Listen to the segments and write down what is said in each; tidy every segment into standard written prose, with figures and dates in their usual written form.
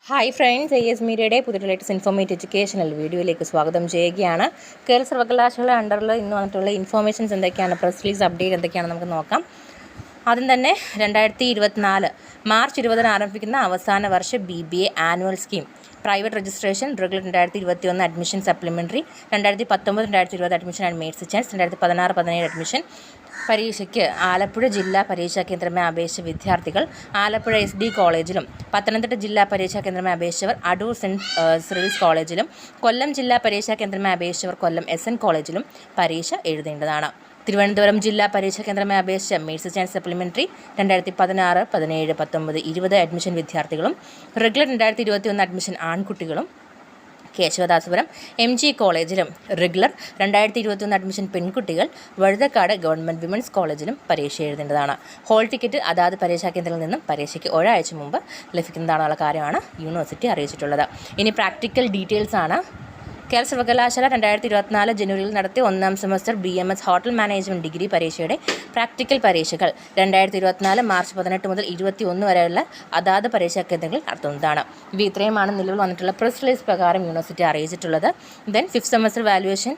Hi friends, AS മീഡിയയുടെ പുതിയ latest informative educational വീഡിയോയിലേക്ക് സ്വാഗതം ചെയ്യുകയാണ്. കേരള സർവകലാശാല അണ്ടറിൽ ഇന്ന് വന്നിട്ടുള്ള ഇൻഫോർമേഷൻസ് എന്തൊക്കെയാണ്, പ്രസ് റിലീസ് അപ്ഡേറ്റ് എന്തൊക്കെയാണ് നമുക്ക് നോക്കാം. ആദ്യം തന്നെ 2024 മാർച്ച് 20 ആരംഭിക്കുന്ന അവസാന വർഷ BBA annual scheme private registration regular 2021 admission supplementary 2019-2020 admission and mains chance 2016-17 admission പരീക്ഷയ്ക്ക് ആലപ്പുഴ ജില്ലാ പരീക്ഷാ കേന്ദ്രമായി അപേക്ഷിച്ച വിദ്യാർത്ഥികൾ ആലപ്പുഴ SD കോളേജിലും പത്തനംതിട്ട ജില്ലാ പരീക്ഷാ കേന്ദ്രമായി അപേക്ഷിച്ചവർ അടൂർ സെൻറ്റ് സിറിൽസ് കോളേജിലും കൊല്ലം ജില്ലാ പരീക്ഷാ കേന്ദ്രമായി അപേക്ഷിച്ചവർ കൊല്ലം SN കോളേജിലും പരീക്ഷ എഴുതേണ്ടതാണ്. തിരുവനന്തപുരം ജില്ലാ പരീക്ഷാ കേന്ദ്രമായി അപേക്ഷിച്ച മെയിൻസ് ചാൻസ് സപ്ലിമെൻ്ററി 2016, 17, 19, 20 അഡ്മിഷൻ വിദ്യാർത്ഥികളും റെഗുലർ 2021 അഡ്മിഷൻ ആൺകുട്ടികളും കേശവദാസപുരം MG കോളേജിലും റെഗുലർ 2021 അഡ്മിഷൻ പെൺകുട്ടികൾ വഴുതക്കാട് ഗവൺമെൻറ് വിമൻസ് കോളേജിലും പരീക്ഷ എഴുതേണ്ടതാണ്. ഹോൾ ടിക്കറ്റ് അതാത് പരീക്ഷാ കേന്ദ്രങ്ങളിൽ നിന്നും പരീക്ഷയ്ക്ക് ഒരാഴ്ച മുമ്പ് ലഭിക്കുന്നതാണെന്നുള്ള കാര്യമാണ് യൂണിവേഴ്സിറ്റി അറിയിച്ചിട്ടുള്ളത്. ഇനി പ്രാക്ടിക്കൽ ഡീറ്റെയിൽസ് ആണ്. കേരള സർവകലാശാല 2024 ജനുവരിയിൽ നടത്തിയ ഒന്നാം semester BMS hotel management degree പരീക്ഷയുടെ പ്രാക്ടിക്കൽ പരീക്ഷകൾ 2024 മാർച്ച് 18 മുതൽ 21 വരെയുള്ള അതാത് പരീക്ഷാ കേന്ദ്രങ്ങളിൽ നടത്തുന്നതാണ്. ഇത്രയുമാണ് നിലവിൽ വന്നിട്ടുള്ള പ്രസ് റിലീസ് പ്രകാരം യൂണിവേഴ്സിറ്റി അറിയിച്ചിട്ടുള്ളത്. Then 5th semester valuation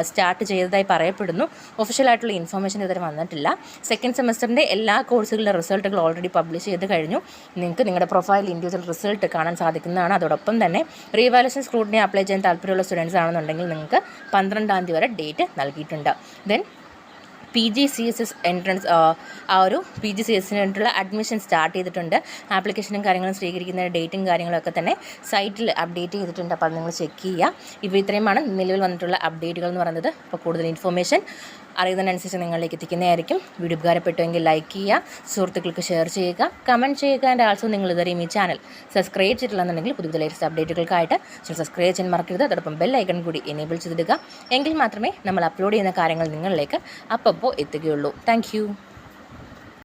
start ചെയ്തതായി പറയപ്പെടുന്നു. ഒഫീഷ്യലായിട്ടുള്ള ഇൻഫർമേഷൻ ഇതുവരെ വന്നിട്ടില്ല. 2nd സെമസ്റ്ററിൻ്റെ എല്ലാ കോഴ്സുകളുടെ റിസൾട്ടുകൾ ഓൾറെഡി പബ്ലിഷ് ചെയ്ത് കഴിഞ്ഞു. നിങ്ങൾക്ക് നിങ്ങളുടെ പ്രൊഫൈൽ ഇൻഡിവിജ്വൽ റിസൾട്ട് കാണാൻ സാധിക്കുന്നതാണ്. അതോടൊപ്പം തന്നെ റീവാലുവേഷൻ സ്ക്രൂട്ടിനി അപ്ലൈ ചെയ്യാൻ താല്പര്യമുള്ള സ്റ്റുഡൻസ് ആണെന്നുണ്ടെങ്കിൽ നിങ്ങൾക്ക് 12-ാം തീയതി വരെ ഡേറ്റ് നൽകിയിട്ടുണ്ട്. ദെൻ PGCSS എൻട്രൻസ് ഒരു PGCSസിനായിട്ടുള്ള അഡ്മിഷൻ സ്റ്റാർട്ട് ചെയ്തിട്ടുണ്ട്. ആപ്ലിക്കേഷനും കാര്യങ്ങളും സ്വീകരിക്കുന്ന ഡേറ്റും കാര്യങ്ങളൊക്കെ തന്നെ സൈറ്റിൽ അപ്ഡേറ്റ് ചെയ്തിട്ടുണ്ട്. അപ്പോൾ അത് നിങ്ങൾ ചെക്ക് ചെയ്യുക. ഇത്രയുമാണ് നിലവിൽ വന്നിട്ടുള്ള അപ്ഡേറ്റുകൾ എന്ന് പറയുന്നത്. അപ്പോൾ കൂടുതൽ ഇൻഫർമേഷൻ അറിയുന്നതിനനുസരിച്ച് നിങ്ങളിലേക്ക് എത്തിക്കുന്നതായിരിക്കും. വീഡിയോ ഉപകാരപ്പെട്ടുവെങ്കിൽ ലൈക്ക് ചെയ്യുക, സുഹൃത്തുക്കൾക്ക് ഷെയർ ചെയ്യുക, കമൻറ്റ് ചെയ്യുക. ആൻഡ് ആൾസോ നിങ്ങൾ ഇതുവരെയും ഈ ചാനൽ സബ്സ്ക്രൈബ് ചെയ്തിട്ടില്ലെന്നുണ്ടെങ്കിൽ പുതിയ ലേറ്റസ്റ്റ് അപ്ഡേറ്റുകൾക്കായിട്ട് സബ്സ്ക്രൈബ് ചെയ്യാൻ മറക്കരുത്. അതോടൊപ്പം ബെൽ ഐക്കൺ കൂടി എനേബിൾ ചെയ്തിടുക. എങ്കിൽ മാത്രമേ നമ്മൾ അപ്ലോഡ് ചെയ്യുന്ന കാര്യങ്ങൾ നിങ്ങളിലേക്ക് അപ്പോൾ എത്തുകയുള്ളൂ. താങ്ക്